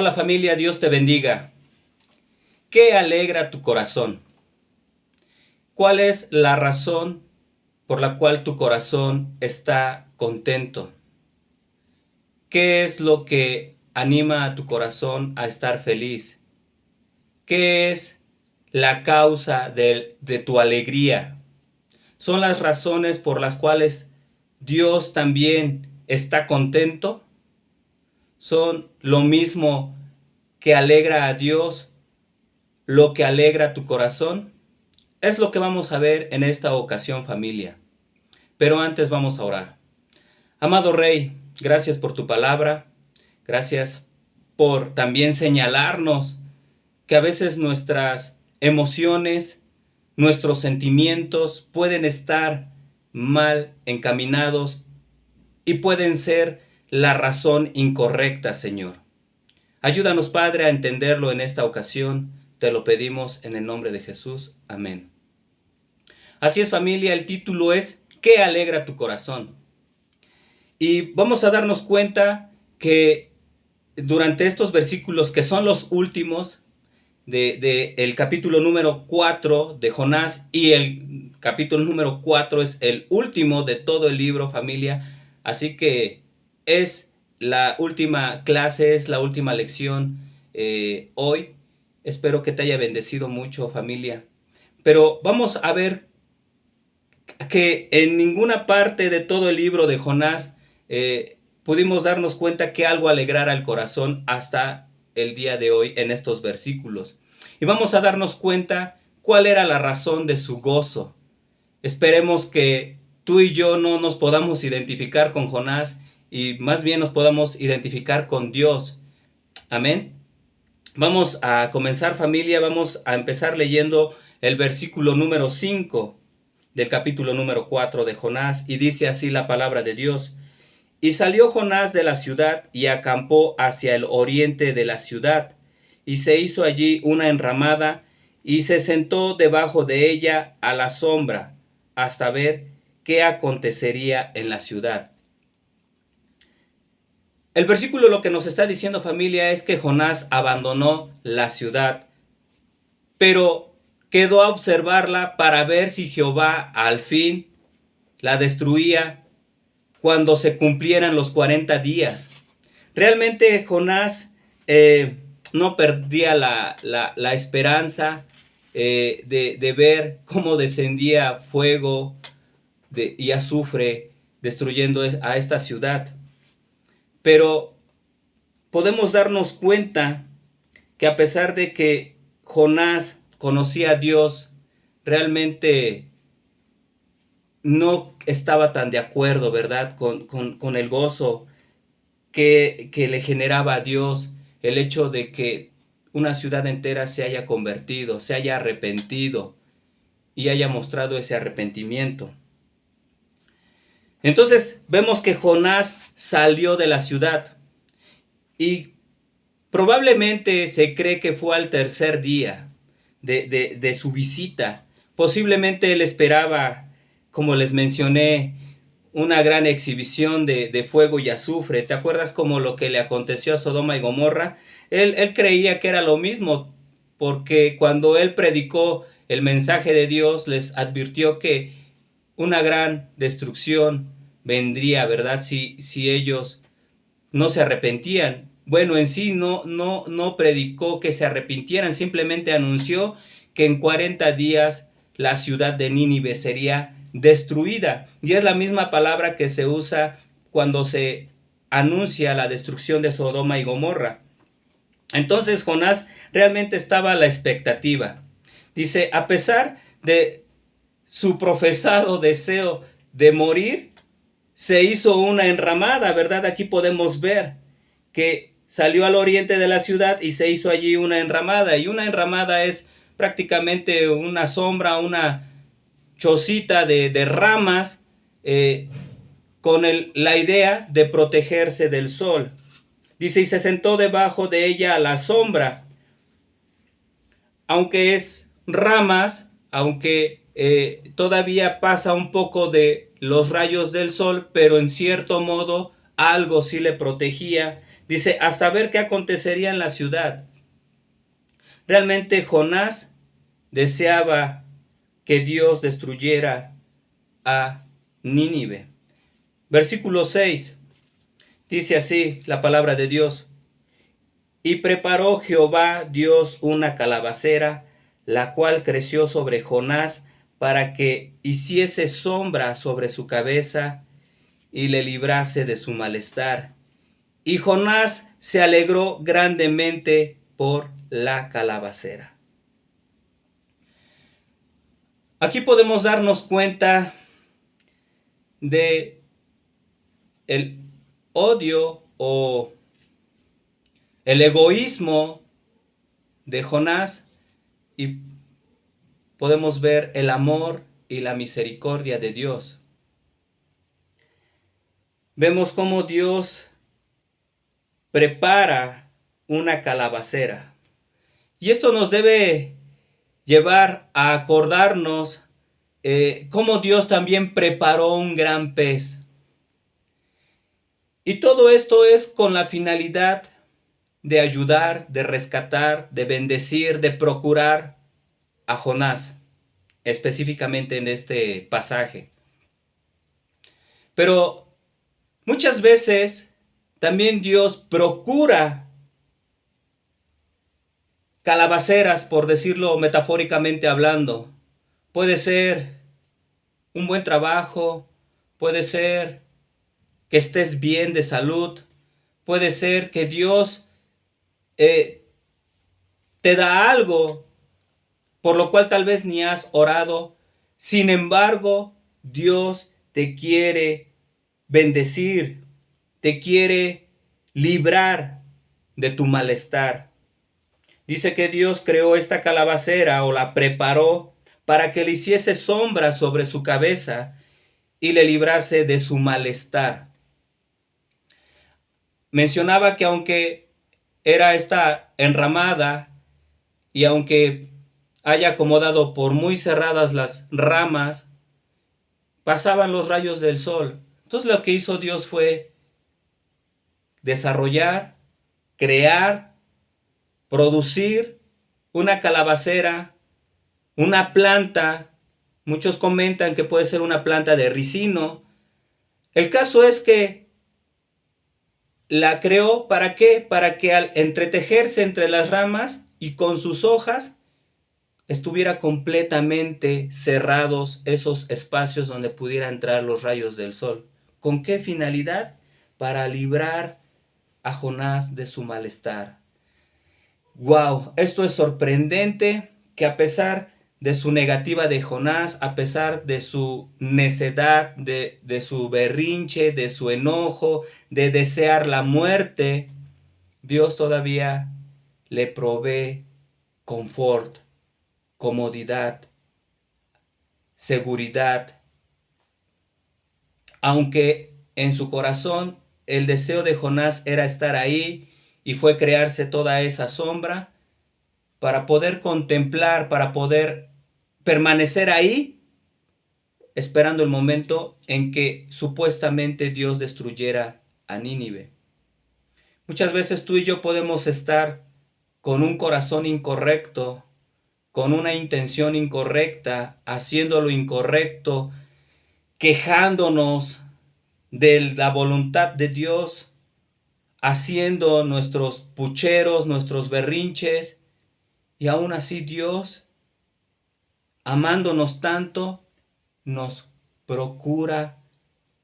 Hola familia, Dios te bendiga. ¿Qué alegra tu corazón? ¿Cuál es la razón por la cual tu corazón está contento? ¿Qué es lo que anima a tu corazón a estar feliz? ¿Qué es la causa de tu alegría? ¿Son las razones por las cuales Dios también está contento? ¿Son lo mismo que alegra a Dios, lo que alegra tu corazón? Es lo que vamos a ver en esta ocasión, familia. Pero antes vamos a orar. Amado Rey, gracias por tu palabra. Gracias por también señalarnos que a veces nuestras emociones, nuestros sentimientos pueden estar mal encaminados y pueden ser la razón incorrecta, Señor. Ayúdanos, Padre, a entenderlo en esta ocasión. Te lo pedimos en el nombre de Jesús. Amén. Así es, familia, el título es ¿Qué alegra tu corazón? Y vamos a darnos cuenta que durante estos versículos, que son los últimos de el capítulo número 4 de Jonás, y el capítulo número 4 es el último de todo el libro, familia. Así que es la última clase, es la última lección hoy. Espero que te haya bendecido mucho, familia. Pero vamos a ver que en ninguna parte de todo el libro de Jonás pudimos darnos cuenta que algo alegrara el corazón hasta el día de hoy en estos versículos. Y vamos a darnos cuenta cuál era la razón de su gozo. Esperemos que tú y yo no nos podamos identificar con Jonás y más bien nos podamos identificar con Dios. Amén. Vamos a comenzar, familia, vamos a empezar leyendo el versículo número 5 del capítulo número 4 de Jonás, y dice así la palabra de Dios. Y salió Jonás de la ciudad y acampó hacia el oriente de la ciudad, y se hizo allí una enramada, y se sentó debajo de ella a la sombra, hasta ver qué acontecería en la ciudad. El versículo lo que nos está diciendo, familia, es que Jonás abandonó la ciudad, pero quedó a observarla para ver si Jehová al fin la destruía cuando se cumplieran los 40 días. Realmente Jonás no perdía la esperanza de ver cómo descendía fuego y azufre destruyendo a esta ciudad. Pero podemos darnos cuenta que a pesar de que Jonás conocía a Dios, realmente no estaba tan de acuerdo, ¿verdad? Con el gozo que le generaba a Dios el hecho de que una ciudad entera se haya convertido, se haya arrepentido y haya mostrado ese arrepentimiento. Entonces vemos que Jonás salió de la ciudad y probablemente se cree que fue al tercer día de su visita. Posiblemente él esperaba, como les mencioné, una gran exhibición de fuego y azufre. ¿Te acuerdas como lo que le aconteció a Sodoma y Gomorra? Él creía que era lo mismo, porque cuando él predicó el mensaje de Dios, les advirtió que una gran destrucción vendría, ¿verdad? Si ellos no se arrepentían. Bueno, en sí no predicó que se arrepintieran, simplemente anunció que en 40 días la ciudad de Nínive sería destruida. Y es la misma palabra que se usa cuando se anuncia la destrucción de Sodoma y Gomorra. Entonces Jonás realmente estaba a la expectativa. Dice, a pesar de su profesado deseo de morir, se hizo una enramada, ¿verdad? Aquí podemos ver que salió al oriente de la ciudad y se hizo allí una enramada. Y una enramada es prácticamente una sombra, una chocita de ramas con la idea de protegerse del sol. Dice, y se sentó debajo de ella a la sombra. Aunque es ramas, aunque todavía pasa un poco de los rayos del sol, pero en cierto modo algo sí le protegía Dice, hasta ver qué acontecería en la ciudad. Realmente Jonás deseaba que Dios destruyera a Nínive. Versículo 6, dice así la palabra de Dios. Y preparó Jehová Dios una calabacera, la cual creció sobre Jonás, para que hiciese sombra sobre su cabeza y le librase de su malestar. Y Jonás se alegró grandemente por la calabacera. Aquí podemos darnos cuenta de el odio o el egoísmo de Jonás y podemos ver el amor y la misericordia de Dios. Vemos cómo Dios prepara una calabacera. Y esto nos debe llevar a acordarnos cómo Dios también preparó un gran pez. Y todo esto es con la finalidad de ayudar, de rescatar, de bendecir, de procurar a Jonás, específicamente en este pasaje. Pero muchas veces también Dios procura calabaceras, por decirlo metafóricamente hablando. Puede ser un buen trabajo, puede ser que estés bien de salud, puede ser que Dios te da algo por lo cual tal vez ni has orado. Sin embargo, Dios te quiere bendecir, te quiere librar de tu malestar. Dice que Dios creó esta calabacera o la preparó para que le hiciese sombra sobre su cabeza y le librase de su malestar. Mencionaba que aunque era esta enramada y aunque haya acomodado por muy cerradas las ramas, pasaban los rayos del sol. Entonces lo que hizo Dios fue desarrollar, crear, producir una calabacera, una planta. Muchos comentan que puede ser una planta de ricino. El caso es que la creó, ¿para qué? Para que al entretejerse entre las ramas y con sus hojas estuviera completamente cerrados esos espacios donde pudiera entrar los rayos del sol. ¿Con qué finalidad? Para librar a Jonás de su malestar. ¡Wow! Esto es sorprendente, que a pesar de su negativa de Jonás, a pesar de su necedad, de su berrinche, de su enojo, de desear la muerte, Dios todavía le provee confort, comodidad, seguridad. Aunque en su corazón el deseo de Jonás era estar ahí y fue crearse toda esa sombra para poder contemplar, para poder permanecer ahí, esperando el momento en que supuestamente Dios destruyera a Nínive. Muchas veces tú y yo podemos estar con un corazón incorrecto, con una intención incorrecta, haciendo lo incorrecto, quejándonos de la voluntad de Dios, haciendo nuestros pucheros, nuestros berrinches, y aún así Dios, amándonos tanto, nos procura,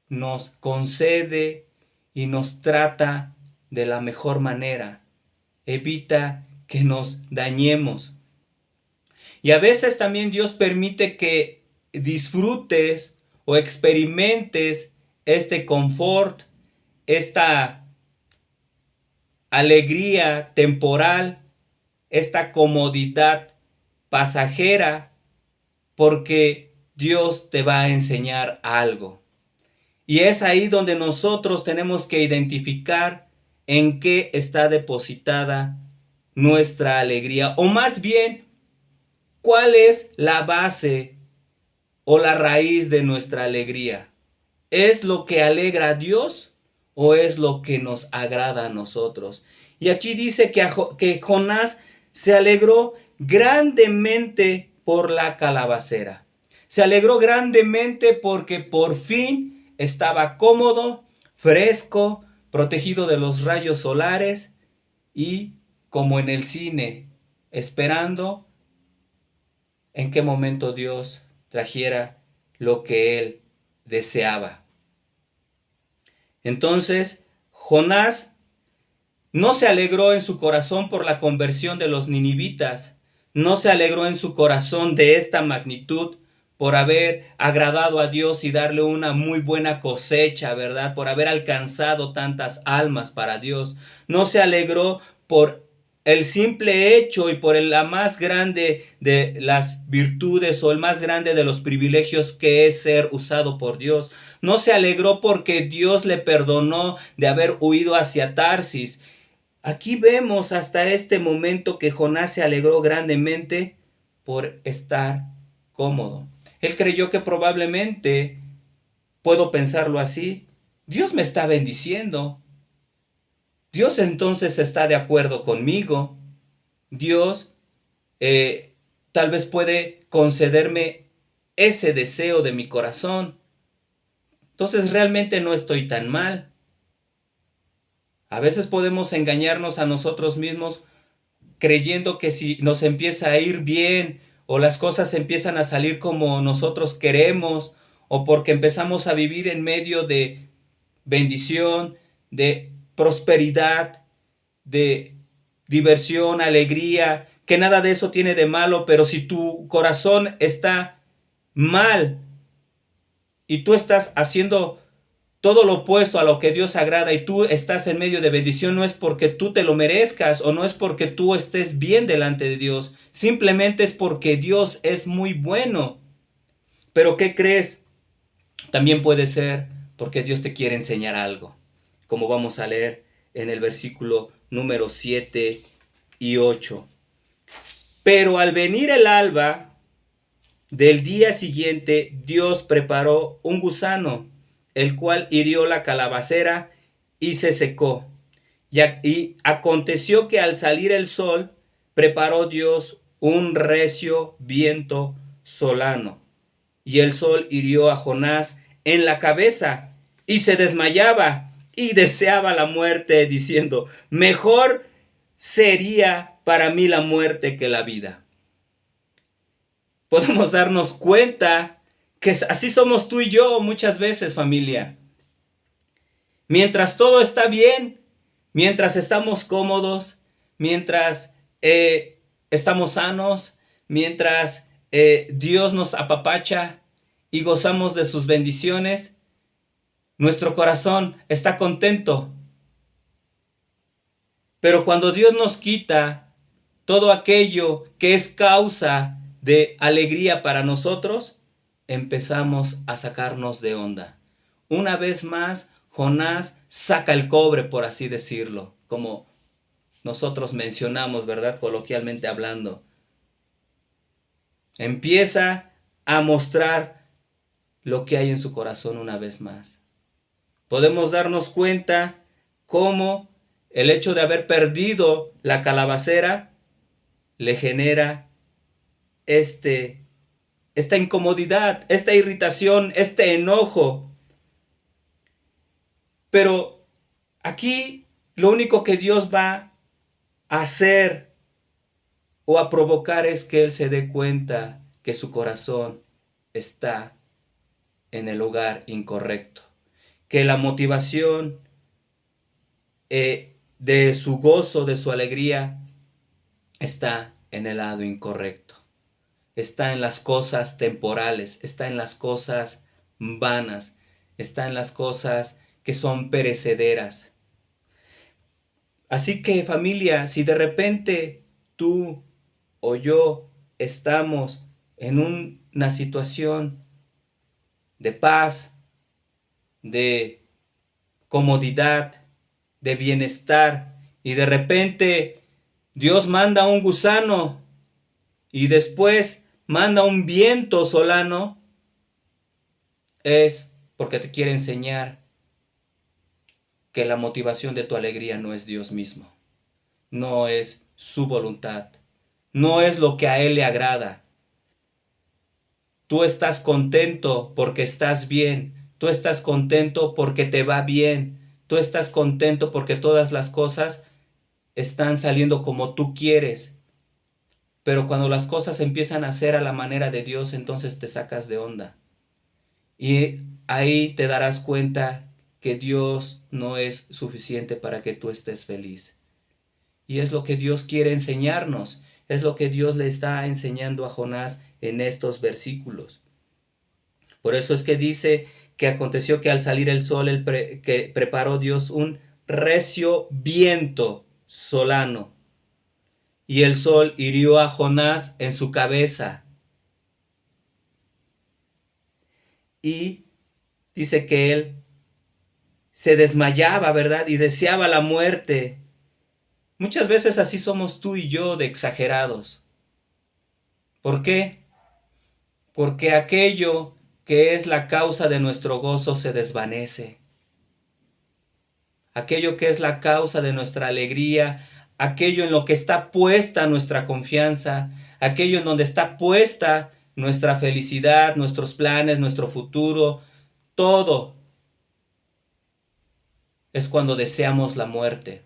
nos concede y nos trata de la mejor manera. Evita que nos dañemos. Y a veces también Dios permite que disfrutes o experimentes este confort, esta alegría temporal, esta comodidad pasajera, porque Dios te va a enseñar algo. Y es ahí donde nosotros tenemos que identificar en qué está depositada nuestra alegría, o más bien, cuál es la base o la raíz de nuestra alegría. ¿Es lo que alegra a Dios o es lo que nos agrada a nosotros? Y aquí dice que Jonás se alegró grandemente por la calabacera. Se alegró grandemente porque por fin estaba cómodo, fresco, protegido de los rayos solares y, como en el cine, esperando en qué momento Dios trajera lo que él deseaba. Entonces, Jonás no se alegró en su corazón por la conversión de los ninivitas, no se alegró en su corazón de esta magnitud por haber agradado a Dios y darle una muy buena cosecha, ¿verdad? Por haber alcanzado tantas almas para Dios. No se alegró por el simple hecho y por la más grande de las virtudes o el más grande de los privilegios que es ser usado por Dios. No se alegró porque Dios le perdonó de haber huido hacia Tarsis. Aquí vemos hasta este momento que Jonás se alegró grandemente por estar cómodo. Él creyó que probablemente, puedo pensarlo así, Dios me está bendiciendo. Dios entonces está de acuerdo conmigo. Dios tal vez puede concederme ese deseo de mi corazón. Entonces realmente no estoy tan mal. A veces podemos engañarnos a nosotros mismos creyendo que si nos empieza a ir bien o las cosas empiezan a salir como nosotros queremos o porque empezamos a vivir en medio de bendición, de prosperidad, de diversión, alegría, que nada de eso tiene de malo, pero si tu corazón está mal y tú estás haciendo todo lo opuesto a lo que Dios agrada y tú estás en medio de bendición, no es porque tú te lo merezcas o no es porque tú estés bien delante de Dios, simplemente es porque Dios es muy bueno. Pero ¿qué crees? También puede ser porque Dios te quiere enseñar algo, como vamos a leer en el versículo número 7 y 8. Pero al venir el alba del día siguiente, Dios preparó un gusano, el cual hirió la calabacera y se secó. Y aconteció que al salir el sol, preparó Dios un recio viento solano. Y el sol hirió a Jonás en la cabeza y se desmayaba y deseaba la muerte, diciendo: mejor sería para mí la muerte que la vida. Podemos darnos cuenta que así somos tú y yo muchas veces, familia. Mientras todo está bien, mientras estamos cómodos, mientras estamos sanos, mientras Dios nos apapacha y gozamos de sus bendiciones, nuestro corazón está contento. Pero cuando Dios nos quita todo aquello que es causa de alegría para nosotros, empezamos a sacarnos de onda. Una vez más, Jonás saca el cobre, por así decirlo, como nosotros mencionamos, ¿verdad? Coloquialmente hablando. Empieza a mostrar lo que hay en su corazón una vez más. Podemos darnos cuenta cómo el hecho de haber perdido la calabacera le genera esta incomodidad, esta irritación, este enojo. Pero aquí lo único que Dios va a hacer o a provocar es que Él se dé cuenta que su corazón está en el lugar incorrecto, que la motivación de su gozo, de su alegría, está en el lado incorrecto. Está en las cosas temporales, está en las cosas vanas, está en las cosas que son perecederas. Así que, familia, si de repente tú o yo estamos en una situación de paz, de comodidad, de bienestar, y de repente Dios manda un gusano y después manda un viento solano, es porque te quiere enseñar que la motivación de tu alegría no es Dios mismo, no es su voluntad, no es lo que a Él le agrada. Tú estás contento porque estás bien, tú estás contento porque te va bien, tú estás contento porque todas las cosas están saliendo como tú quieres. Pero cuando las cosas empiezan a ser a la manera de Dios, entonces te sacas de onda. Y ahí te darás cuenta que Dios no es suficiente para que tú estés feliz. Y es lo que Dios quiere enseñarnos, es lo que Dios le está enseñando a Jonás en estos versículos. Por eso es que dice que aconteció que al salir el sol, que preparó Dios un recio viento solano, y el sol hirió a Jonás en su cabeza. Y dice que él se desmayaba, ¿verdad? Y deseaba la muerte. Muchas veces así somos tú y yo de exagerados. ¿Por qué? Porque aquello que es la causa de nuestro gozo se desvanece. Aquello que es la causa de nuestra alegría, aquello en lo que está puesta nuestra confianza, aquello en donde está puesta nuestra felicidad, nuestros planes, nuestro futuro, todo es cuando deseamos la muerte.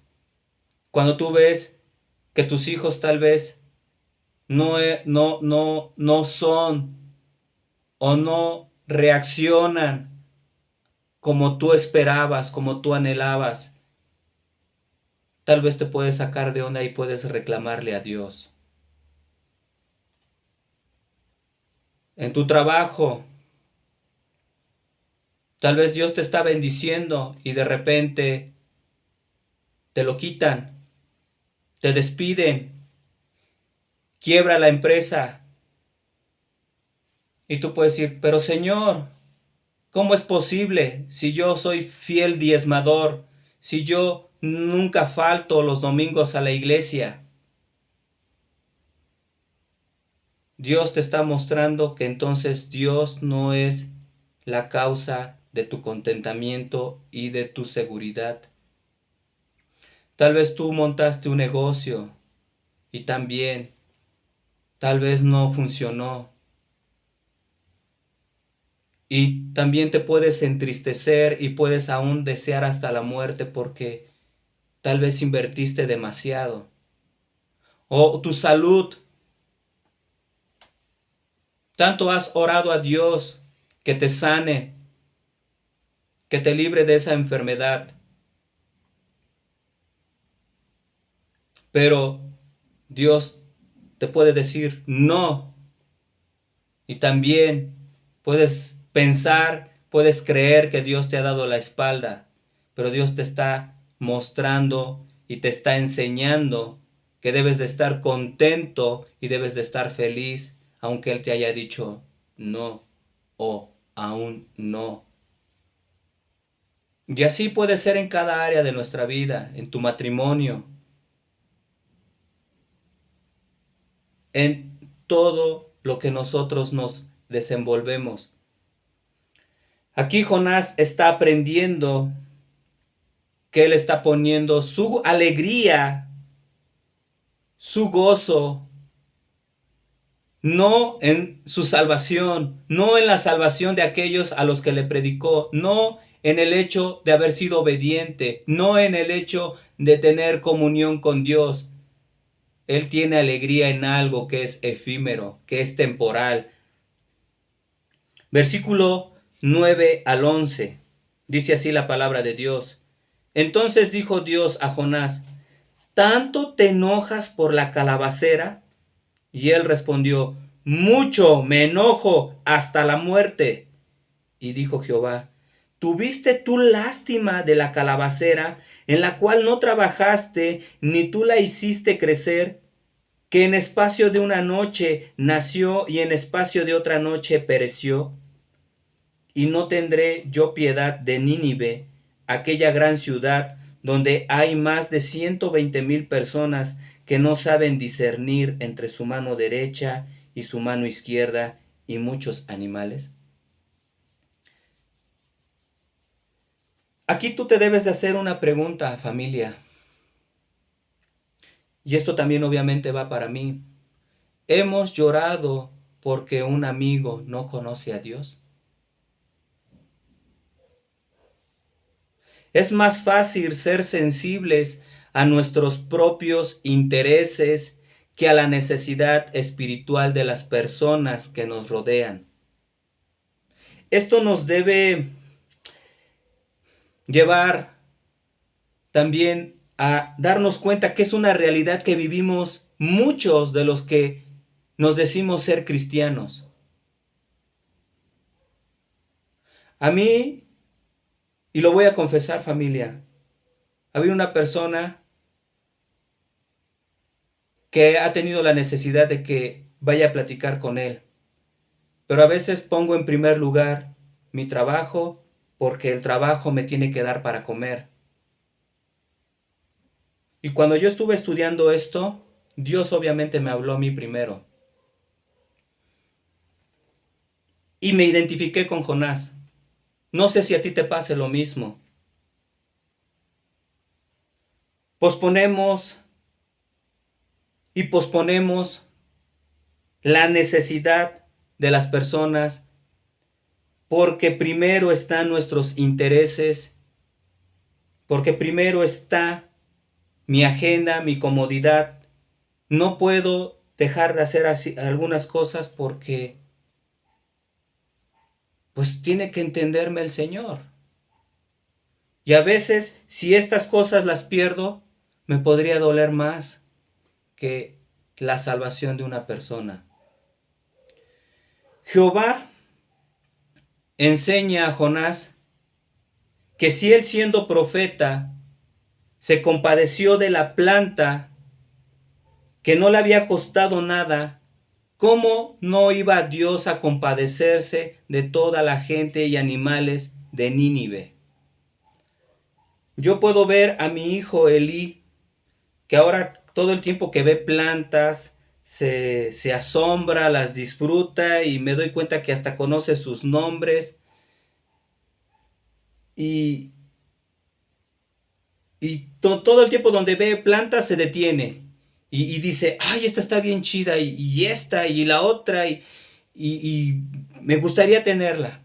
Cuando tú ves que tus hijos tal vez no son o no reaccionan como tú esperabas, como tú anhelabas, tal vez te puedes sacar de onda y puedes reclamarle a Dios. En tu trabajo, tal vez Dios te está bendiciendo y de repente te lo quitan, te despiden, quiebra la empresa y tú puedes decir, pero Señor, ¿cómo es posible si yo soy fiel diezmador, si yo nunca falto los domingos a la iglesia? Dios te está mostrando que entonces Dios no es la causa de tu contentamiento y de tu seguridad. Tal vez tú montaste un negocio y también tal vez no funcionó. Y también te puedes entristecer y puedes aún desear hasta la muerte porque tal vez invertiste demasiado. O tu salud. Tanto has orado a Dios que te sane, que te libre de esa enfermedad. Pero Dios te puede decir no. Y también puedes pensar, puedes creer que Dios te ha dado la espalda. Pero Dios te está mostrando y te está enseñando que debes de estar contento y debes de estar feliz, aunque Él te haya dicho no o aún no. Y así puede ser en cada área de nuestra vida, en tu matrimonio, en todo lo que nosotros nos desenvolvemos. Aquí Jonás está aprendiendo que él está poniendo su alegría, su gozo, no en su salvación, no en la salvación de aquellos a los que le predicó, no en el hecho de haber sido obediente, no en el hecho de tener comunión con Dios. Él tiene alegría en algo que es efímero, que es temporal. Versículo 9 al 11. Dice así la palabra de Dios. Entonces dijo Dios a Jonás, ¿tanto te enojas por la calabacera? Y él respondió, mucho me enojo hasta la muerte. Y dijo Jehová, ¿tuviste tú lástima de la calabacera en la cual no trabajaste ni tú la hiciste crecer, que en espacio de una noche nació y en espacio de otra noche pereció? Y no tendré yo piedad de Nínive, aquella gran ciudad donde hay más de 120,000 personas que no saben discernir entre su mano derecha y su mano izquierda y muchos animales. Aquí tú te debes de hacer una pregunta, familia. Y esto también obviamente va para mí. ¿Hemos llorado porque un amigo no conoce a Dios? Es más fácil ser sensibles a nuestros propios intereses que a la necesidad espiritual de las personas que nos rodean. Esto nos debe llevar también a darnos cuenta que es una realidad que vivimos muchos de los que nos decimos ser cristianos. A mí, y lo voy a confesar, familia, había una persona que ha tenido la necesidad de que vaya a platicar con él, pero a veces pongo en primer lugar mi trabajo porque el trabajo me tiene que dar para comer. Y cuando yo estuve estudiando esto, Dios obviamente me habló a mí primero. Y me identifiqué con Jonás. No sé si a ti te pase lo mismo. Posponemos y posponemos la necesidad de las personas porque primero están nuestros intereses, porque primero está mi agenda, mi comodidad. No puedo dejar de hacer así, algunas cosas porque pues tiene que entenderme el Señor. Y a veces, si estas cosas las pierdo, me podría doler más que la salvación de una persona. Jehová enseña a Jonás que si él siendo profeta se compadeció de la planta que no le había costado nada, ¿cómo no iba Dios a compadecerse de toda la gente y animales de Nínive? Yo puedo ver a mi hijo Elí, que ahora todo el tiempo que ve plantas, se asombra, las disfruta y me doy cuenta que hasta conoce sus nombres y, todo el tiempo donde ve plantas se detiene y dice, ay, esta está bien chida y esta y la otra y me gustaría tenerla.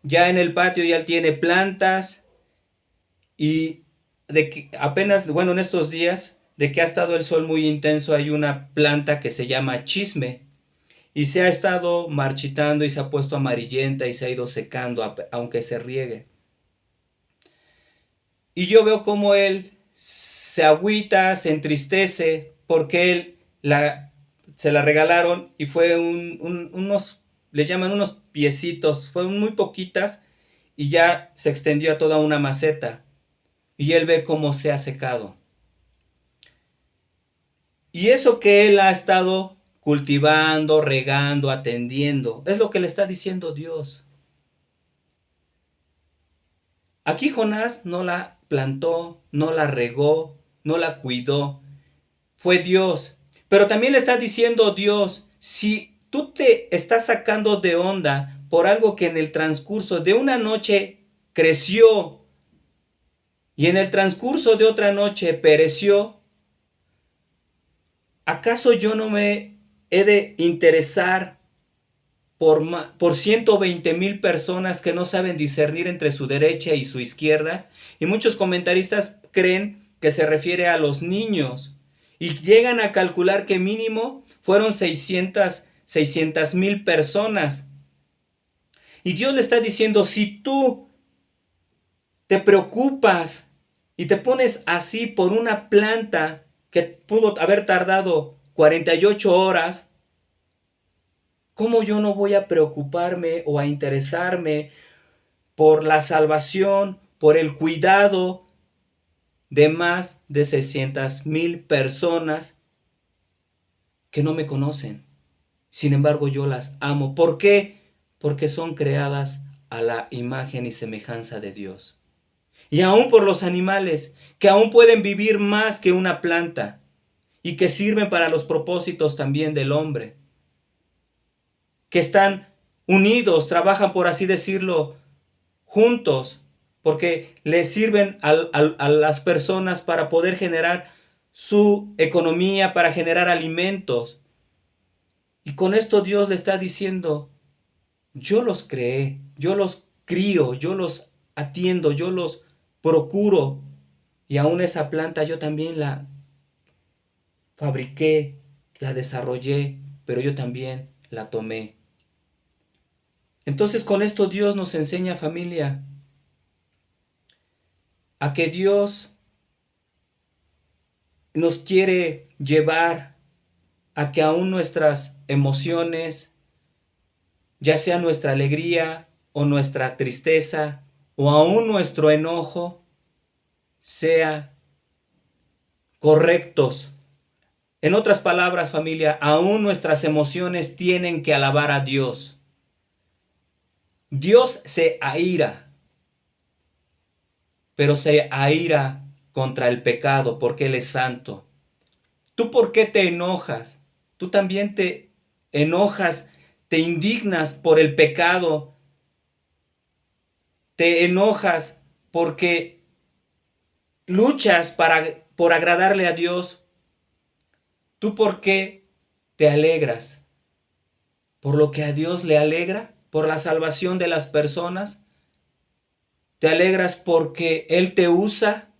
Ya en el patio ya tiene plantas y de que apenas, bueno, en estos días de que ha estado el sol muy intenso hay una planta que se llama chisme y se ha estado marchitando y se ha puesto amarillenta y se ha ido secando aunque se riegue. Y yo veo cómo él se agüita, se entristece, porque se la regalaron y fue unos, le llaman unos piecitos, fueron muy poquitas y ya se extendió a toda una maceta. Y él ve cómo se ha secado. Y eso que él ha estado cultivando, regando, atendiendo, es lo que le está diciendo Dios. Aquí Jonás no la plantó, no la regó, no la cuidó, fue Dios. Pero también le está diciendo Dios, si tú te estás sacando de onda por algo que en el transcurso de una noche creció y en el transcurso de otra noche pereció, ¿acaso yo no me he de interesar por 120,000 personas que no saben discernir entre su derecha y su izquierda? Y muchos comentaristas creen que se refiere a los niños y llegan a calcular que mínimo fueron 600,000 personas. Y Dios le está diciendo, si tú te preocupas y te pones así por una planta que pudo haber tardado 48 horas, ¿cómo yo no voy a preocuparme o a interesarme por la salvación, por el cuidado de más de 600,000 personas que no me conocen? Sin embargo, yo las amo. ¿Por qué? Porque son creadas a la imagen y semejanza de Dios. Y aún por los animales, que aún pueden vivir más que una planta y que sirven para los propósitos también del hombre, que están unidos, trabajan, por así decirlo, juntos porque le sirven a las personas para poder generar su economía, para generar alimentos. Y con esto Dios le está diciendo, yo los creé, yo los crío, yo los atiendo, yo los procuro. Y aún esa planta yo también la fabriqué, la desarrollé, pero yo también la tomé. Entonces con esto Dios nos enseña, familia, a que Dios nos quiere llevar a que aún nuestras emociones, ya sea nuestra alegría o nuestra tristeza o aún nuestro enojo, sea correctos. En otras palabras, familia, aún nuestras emociones tienen que alabar a Dios. Dios se aira, pero se aira contra el pecado porque Él es santo. ¿Tú por qué te enojas? Tú también te enojas, te indignas por el pecado, te enojas porque luchas por agradarle a Dios. ¿Tú por qué te alegras? ¿Por lo que a Dios le alegra? ¿Por la salvación de las personas? ¿Te alegras porque Él te usa?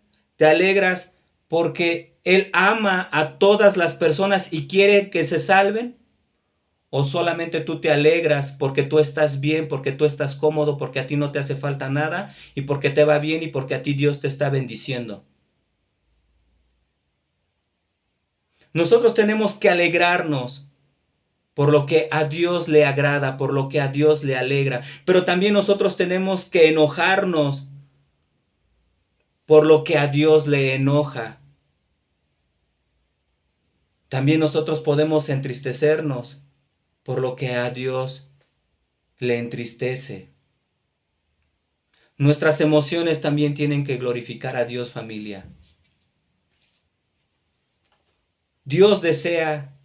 ¿Te alegras porque Él ama a todas las personas y quiere que se salven? ¿O solamente tú te alegras porque tú estás bien, porque tú estás cómodo, porque a ti no te hace falta nada y porque te va bien y porque a ti Dios te está bendiciendo? Nosotros tenemos que alegrarnos por lo que a Dios le agrada, por lo que a Dios le alegra. Pero también nosotros tenemos que enojarnos por lo que a Dios le enoja. También nosotros podemos entristecernos por lo que a Dios le entristece. Nuestras emociones también tienen que glorificar a Dios, familia. Dios desea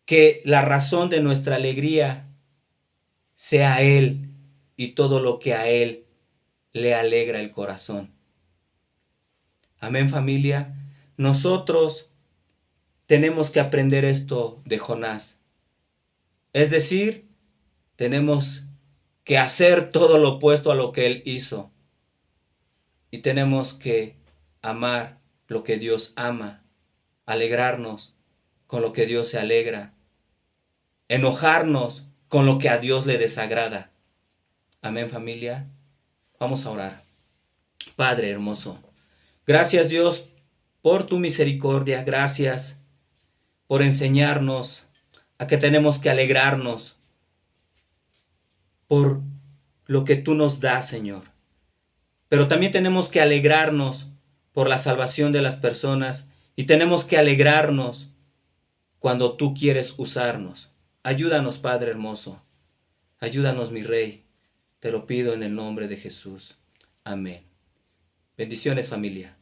que la razón de nuestra alegría sea Él y todo lo que a Él le alegra el corazón. Amén, familia. Nosotros tenemos que aprender esto de Jonás. Es decir, tenemos que hacer todo lo opuesto a lo que él hizo. Y tenemos que amar lo que Dios ama, alegrarnos con lo que Dios se alegra, enojarnos con lo que a Dios le desagrada. Amén, familia. Vamos a orar. Padre hermoso, gracias Dios por tu misericordia, gracias por enseñarnos a que tenemos que alegrarnos por lo que tú nos das, Señor. Pero también tenemos que alegrarnos por la salvación de las personas y tenemos que alegrarnos cuando tú quieres usarnos. Ayúdanos, Padre hermoso. Ayúdanos, mi Rey. Te lo pido en el nombre de Jesús. Amén. Bendiciones, familia.